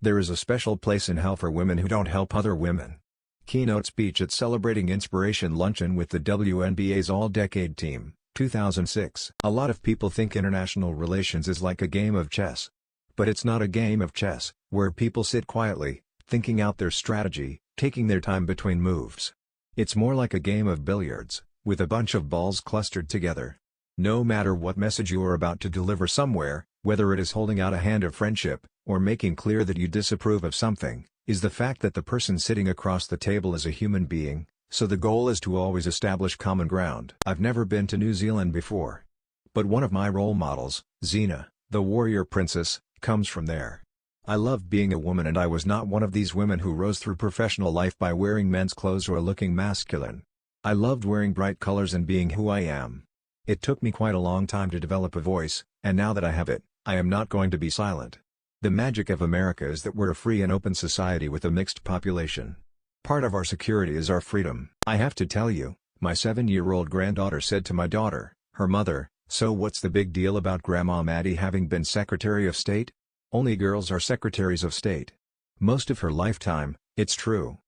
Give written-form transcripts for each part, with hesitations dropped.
There is a special place in hell for women who don't help other women. Keynote speech at Celebrating Inspiration Luncheon with the WNBA's All-Decade Team, 2006. A lot of people think international relations is like a game of chess. But it's not a game of chess, where people sit quietly, thinking out their strategy, taking their time between moves. It's more like a game of billiards, with a bunch of balls clustered together. No matter what message you are about to deliver somewhere, whether it is holding out a hand of friendship, or making clear that you disapprove of something, is the fact that the person sitting across the table is a human being, so the goal is to always establish common ground. I've never been to New Zealand before. But one of my role models, Xena, the warrior princess, comes from there. I love being a woman, and I was not one of these women who rose through professional life by wearing men's clothes or looking masculine. I loved wearing bright colors and being who I am. It took me quite a long time to develop a voice, and now that I have it, I am not going to be silent. The magic of America is that we're a free and open society with a mixed population. Part of our security is our freedom. I have to tell you, my 7-year-old granddaughter said to my daughter, her mother, "So what's the big deal about Grandma Maddie having been Secretary of State? Only girls are Secretaries of State." Most of her lifetime, it's true.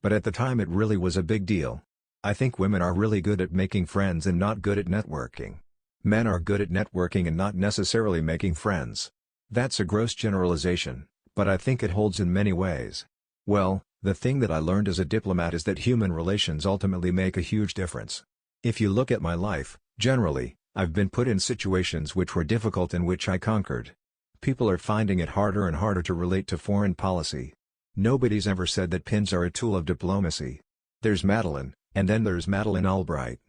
But at the time it really was a big deal. I think women are really good at making friends and not good at networking. Men are good at networking and not necessarily making friends. That's a gross generalization, but I think it holds in many ways. Well, the thing that I learned as a diplomat is that human relations ultimately make a huge difference. If you look at my life, generally, I've been put in situations which were difficult and which I conquered. People are finding it harder and harder to relate to foreign policy. Nobody's ever said that pins are a tool of diplomacy. There's Madeleine, and then there's Madeleine Albright.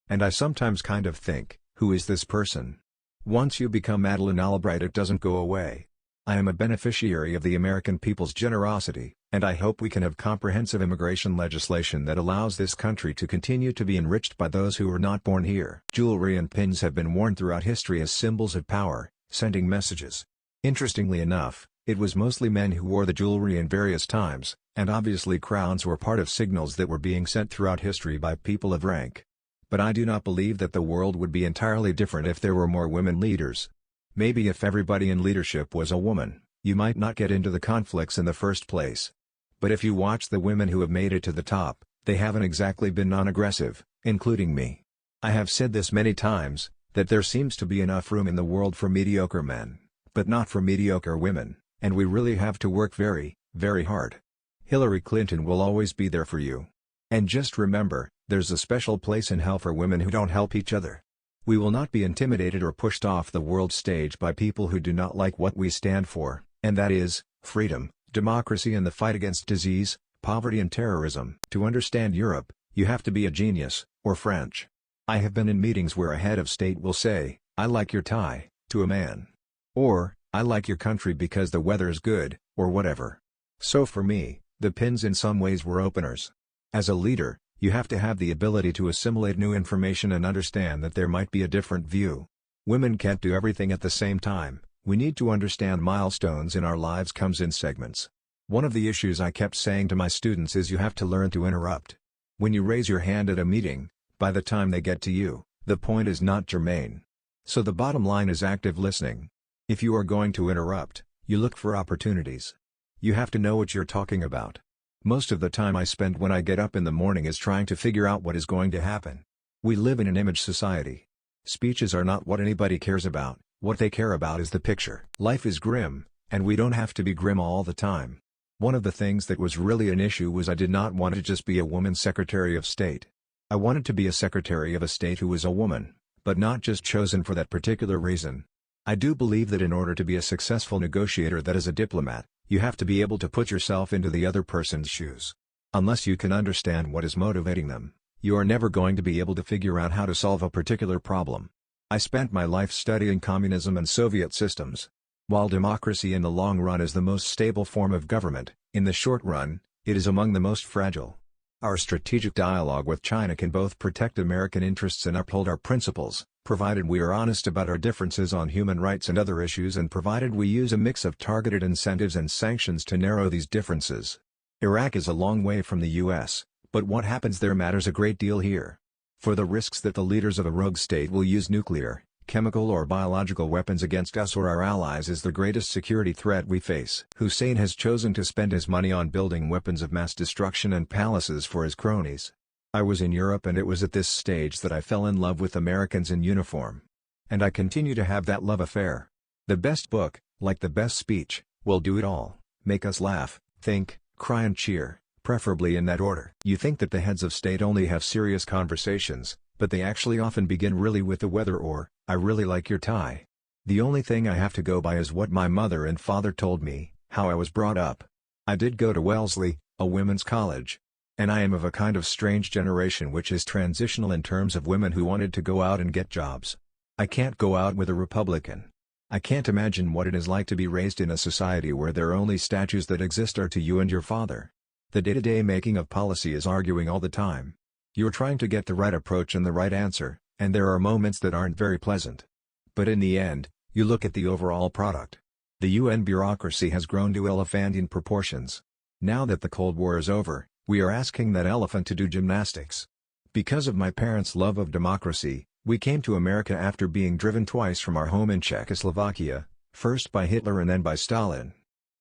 And I sometimes kind of think, who is this person? Once you become Madeleine Albright, it doesn't go away. I am a beneficiary of the American people's generosity, and I hope we can have comprehensive immigration legislation that allows this country to continue to be enriched by those who were not born here. Jewelry and pins have been worn throughout history as symbols of power, sending messages. Interestingly enough, it was mostly men who wore the jewelry in various times, and obviously crowns were part of signals that were being sent throughout history by people of rank. But I do not believe that the world would be entirely different if there were more women leaders. Maybe if everybody in leadership was a woman, you might not get into the conflicts in the first place. But if you watch the women who have made it to the top, they haven't exactly been non-aggressive, including me. I have said this many times, that there seems to be enough room in the world for mediocre men, but not for mediocre women, and we really have to work very, very hard. Hillary Clinton will always be there for you. And just remember, there's a special place in hell for women who don't help each other. We will not be intimidated or pushed off the world stage by people who do not like what we stand for, and that is, freedom, democracy and the fight against disease, poverty and terrorism. To understand Europe, you have to be a genius, or French. I have been in meetings where a head of state will say, "I like your tie," to a man. Or, "I like your country because the weather's good," or whatever. So for me, the pins in some ways were openers. As a leader, you have to have the ability to assimilate new information and understand that there might be a different view. Women can't do everything at the same time. We need to understand milestones in our lives comes in segments. One of the issues I kept saying to my students is you have to learn to interrupt. When you raise your hand at a meeting, by the time they get to you, the point is not germane. So the bottom line is active listening. If you are going to interrupt, you look for opportunities. You have to know what you're talking about. Most of the time I spend when I get up in the morning is trying to figure out what is going to happen. We live in an image society. Speeches are not what anybody cares about, what they care about is the picture. Life is grim, and we don't have to be grim all the time. One of the things that was really an issue was I did not want to just be a woman Secretary of State. I wanted to be a Secretary of a State who was a woman, but not just chosen for that particular reason. I do believe that in order to be a successful negotiator, that is a diplomat, you have to be able to put yourself into the other person's shoes. Unless you can understand what is motivating them, you are never going to be able to figure out how to solve a particular problem. I spent my life studying communism and Soviet systems. While democracy in the long run is the most stable form of government, in the short run, it is among the most fragile. Our strategic dialogue with China can both protect American interests and uphold our principles, provided we are honest about our differences on human rights and other issues, and provided we use a mix of targeted incentives and sanctions to narrow these differences. Iraq is a long way from the US, but what happens there matters a great deal here. For the risks that the leaders of a rogue state will use nuclear, chemical or biological weapons against us or our allies is the greatest security threat we face. Hussein has chosen to spend his money on building weapons of mass destruction and palaces for his cronies. I was in Europe and it was at this stage that I fell in love with Americans in uniform. And I continue to have that love affair. The best book, like the best speech, will do it all: make us laugh, think, cry and cheer, preferably in that order. You think that the heads of state only have serious conversations, but they actually often begin really with the weather or, "I really like your tie." The only thing I have to go by is what my mother and father told me, how I was brought up. I did go to Wellesley, a women's college. And I am of a kind of strange generation which is transitional in terms of women who wanted to go out and get jobs. I can't go out with a Republican. I can't imagine what it is like to be raised in a society where their only statues that exist are to you and your father. The day-to-day making of policy is arguing all the time. You're trying to get the right approach and the right answer, and there are moments that aren't very pleasant. But in the end, you look at the overall product. The UN bureaucracy has grown to elephantine proportions. Now that the Cold War is over, we are asking that elephant to do gymnastics. Because of my parents' love of democracy, we came to America after being driven twice from our home in Czechoslovakia, first by Hitler and then by Stalin.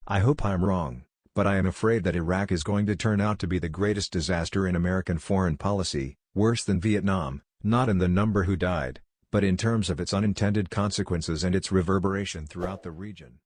I hope I'm wrong, but I am afraid that Iraq is going to turn out to be the greatest disaster in American foreign policy, worse than Vietnam, not in the number who died, but in terms of its unintended consequences and its reverberation throughout the region.